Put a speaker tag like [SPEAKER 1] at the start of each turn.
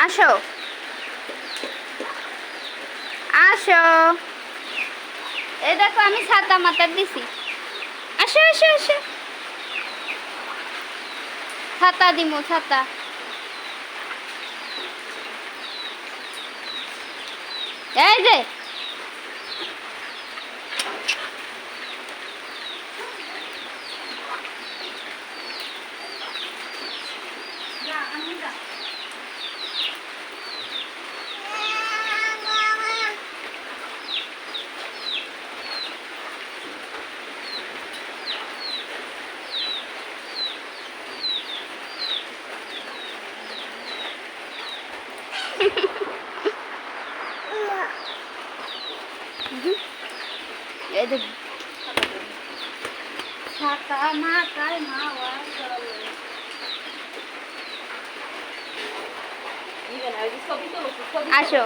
[SPEAKER 1] আসো আসো, এই দেখো আমি ছাতা মাথার দিছি। আসো আসো আসো, ছাতা দিমু ছাতা। এই যে এই যে ছাতা মাথায় মাওয়া চলে। আসো